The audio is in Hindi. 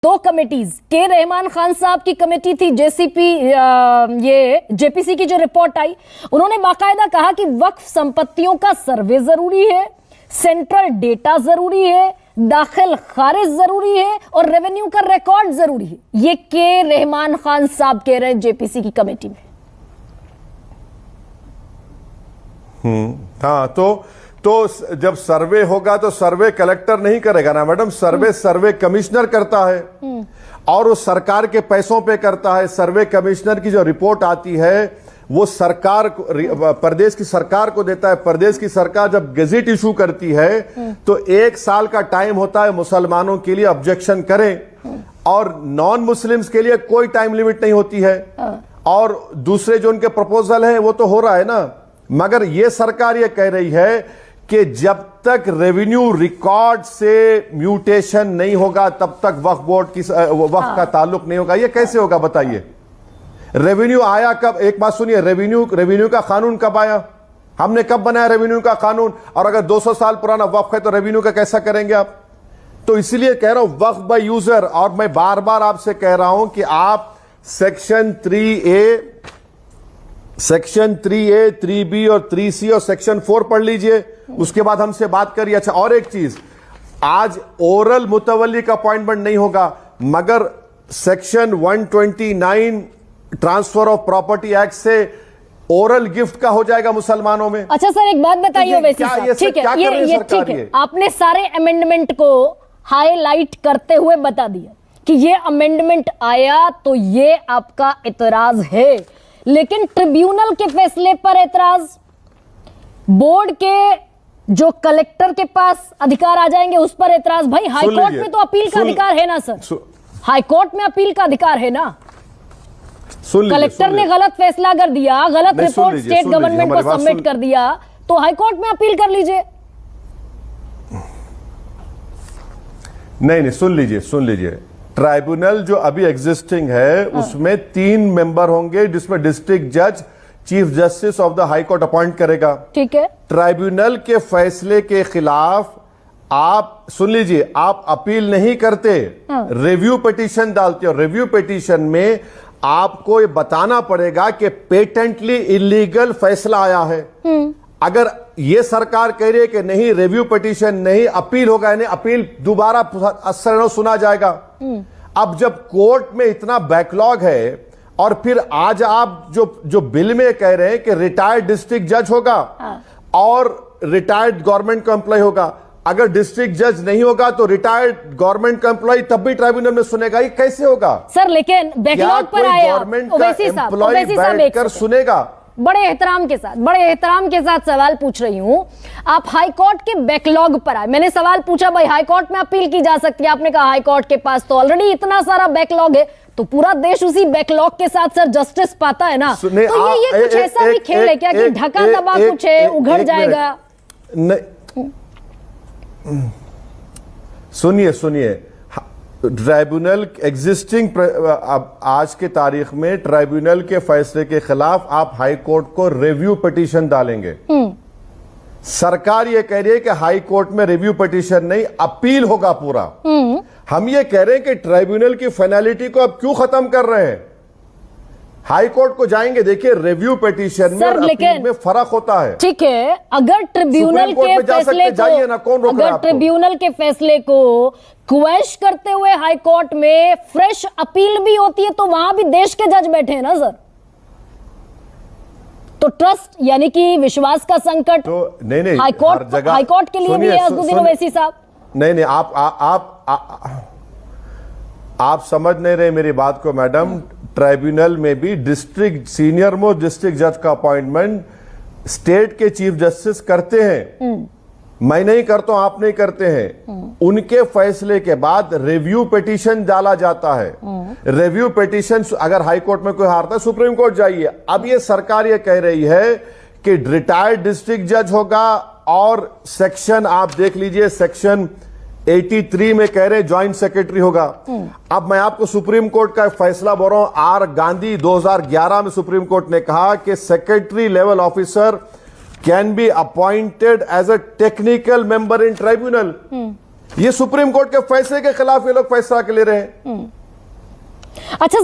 दो कमेटीज, के रहमान खान साहब की कमेटी थी जेसीपी, ये जेपीसी की जो रिपोर्ट आई, उन्होंने बाकायदा कहा कि वक्फ संपत्तियों का सर्वे जरूरी है, सेंट्रल डेटा जरूरी है, दाखिल खारिज जरूरी है और रेवेन्यू का रिकॉर्ड जरूरी है। ये के रहमान खान साहब कह रहे हैं जेपीसी की कमेटी में। हाँ, तो जब सर्वे होगा तो सर्वे कलेक्टर नहीं करेगा ना मैडम, सर्वे कमिश्नर करता है और वो सरकार के पैसों पे करता है। सर्वे कमिश्नर की जो रिपोर्ट आती है वो सरकार प्रदेश की सरकार को देता है। प्रदेश की सरकार जब गजेट इशू करती है तो 1 साल का टाइम होता है मुसलमानों के लिए ऑब्जेक्शन करें और नॉन मुस्लिम्स के लिए कोई टाइम लिमिट नहीं होती है। और दूसरे जो उनके प्रपोजल है वो तो हो रहा है ना, मगर ये सरकार ये कह रही है कि जब तक रेवेन्यू रिकॉर्ड से म्यूटेशन नहीं होगा तब तक वक्फ बोर्ड की वक्फ का ताल्लुक नहीं होगा। ये कैसे होगा बताइए? रेवेन्यू आया कब? एक बात सुनिए, रेवेन्यू का कानून कब आया? हमने कब बनाया रेवेन्यू का कानून? और अगर 200 साल पुराना वक्फ है तो रेवेन्यू का कैसा करेंगे आप? तो इसलिए कह रहा हूं वक्फ बाय यूजर। और मैं बार बार आपसे कह रहा हूं कि आप सेक्शन 3A, 3B और 3C और सेक्शन 4 पढ़ लीजिए, उसके बाद हमसे बात करिए। अच्छा, और एक चीज, आज ओरल मुतवल्ली का अपॉइंटमेंट नहीं होगा, मगर section 129 transfer of property act से ओरल गिफ्ट का हो जाएगा मुसलमानों में। अच्छा सर, एक बात बताइए ओवैसी साहब, ठीक है, ये ठीक है, आपने सारे अमेंडमेंट को हाईलाइट करते हुए बता दिया कि ये अमेंडमेंट आया तो ये आपका एतराज है, लेकिन ट्रिब्यूनल के फैसले पर एतराज, बोर्ड के जो कलेक्टर के पास अधिकार आ जाएंगे उस पर एतराज। भाई हाईकोर्ट में तो अपील का अधिकार है ना सर, हाईकोर्ट में अपील का अधिकार है ना। कलेक्टर ने गलत फैसला कर दिया, गलत रिपोर्ट स्टेट गवर्नमेंट को सबमिट कर दिया, तो हाईकोर्ट में अपील कर लीजिए। नहीं, सुन लीजिए, ट्राइब्यूनल जो अभी एग्जिस्टिंग है उसमें 3 मेंबर होंगे, जिसमें डिस्ट्रिक्ट जज chief justice of the high court appoint करेगा। ठीक है। ट्राइब्यूनल के फैसले के खिलाफ आप सुन लीजिए, आप अपील नहीं करते, रिव्यू पिटीशन डालते हो। रिव्यू पिटीशन में आपको ये बताना पड़ेगा कि पेटेंटली इलीगल फैसला आया है। अगर ये सरकार कह रही है कि नहीं, रिव्यू पिटीशन नहीं, अपील होगा, यानी अपील दोबारा सुना जाएगा। अब जब कोर्ट में इतना बैकलॉग है और फिर आज आप जो बिल में कह रहे हैं कि रिटायर्ड डिस्ट्रिक्ट जज होगा और रिटायर्ड गवर्नमेंट का एम्प्लॉय होगा, अगर डिस्ट्रिक्ट जज नहीं होगा तो रिटायर्ड गवर्नमेंट का एम्प्लॉय तब भी ट्राइब्यूनल में सुनेगा। ये कैसे होगा सर? लेकिन बैकलॉग पर आया, गवर्नमेंट का एम्प्लॉय बैठकर सुनेगा। बड़े एहतराम के साथ सवाल पूछ रही हूं, आप हाईकोर्ट के बैकलॉग पर आए। मैंने सवाल पूछा भाई हाईकोर्ट में अपील की जा सकती है, आपने कहा हाईकोर्ट के पास तो ऑलरेडी इतना सारा बैकलॉग है, तो पूरा देश उसी बैकलॉग के साथ सर जस्टिस पाता है ना। तो ये कुछ ऐसा भी खेल है क्या कि ढका दबा कुछ है, उघड़ जाएगा? सुनिए, ट्राइब्यूनल एग्जिस्टिंग आज के तारीख में ट्राइब्यूनल के फैसले के खिलाफ आप हाई कोर्ट को रिव्यू पिटीशन डालेंगे। सरकार ये कह रही है कि हाई कोर्ट में रिव्यू पिटीशन नहीं, अपील होगा पूरा। हम ये कह रहे हैं कि ट्राइब्यूनल की फाइनलिटी को आप क्यों खत्म कर रहे हैं? हाई कोर्ट को जाएंगे। देखिए, रिव्यू पिटीशन में और अपील में फर्क होता है। ठीक है, अगर ट्रिब्यूनल के फैसले को ट्रिब्यूनल के फैसले को क्वेश करते हुए हाई कोर्ट में फ्रेश अपील भी होती है तो वहां भी देश के जज बैठे हैं ना सर, तो ट्रस्ट यानी कि विश्वास का संकट तो नहीं हाईकोर्ट के लिए भी है असदुद्दीन ओवैसी साहब। नहीं, आप समझ नहीं रहे मेरी बात को मैडम। ट्राइब्यूनल में भी डिस्ट्रिक्ट सीनियर मोस्ट डिस्ट्रिक्ट जज का अपॉइंटमेंट स्टेट के चीफ जस्टिस करते हैं। मैं नहीं करता हूं, आप नहीं करते हैं। उनके फैसले के बाद रिव्यू पिटीशन डाला जाता है। रिव्यू पिटीशन अगर हाई कोर्ट में कोई हारता है सुप्रीम कोर्ट जाइए। अब ये सरकार ये कह रही है कि रिटायर्ड डिस्ट्रिक्ट जज होगा और सेक्शन आप देख लीजिए, सेक्शन 83 में कह रहे ज्वाइंट सेक्रेटरी होगा। अब मैं आपको सुप्रीम कोर्ट का फैसला बोल रहा हूं। आर गांधी 2011 में सुप्रीम कोर्ट ने कहा कि secretary level officer can be appointed as a technical member in tribunal. ये सुप्रीम कोर्ट के फैसले के खिलाफ ये लोग फैसला के ले रहे हैं।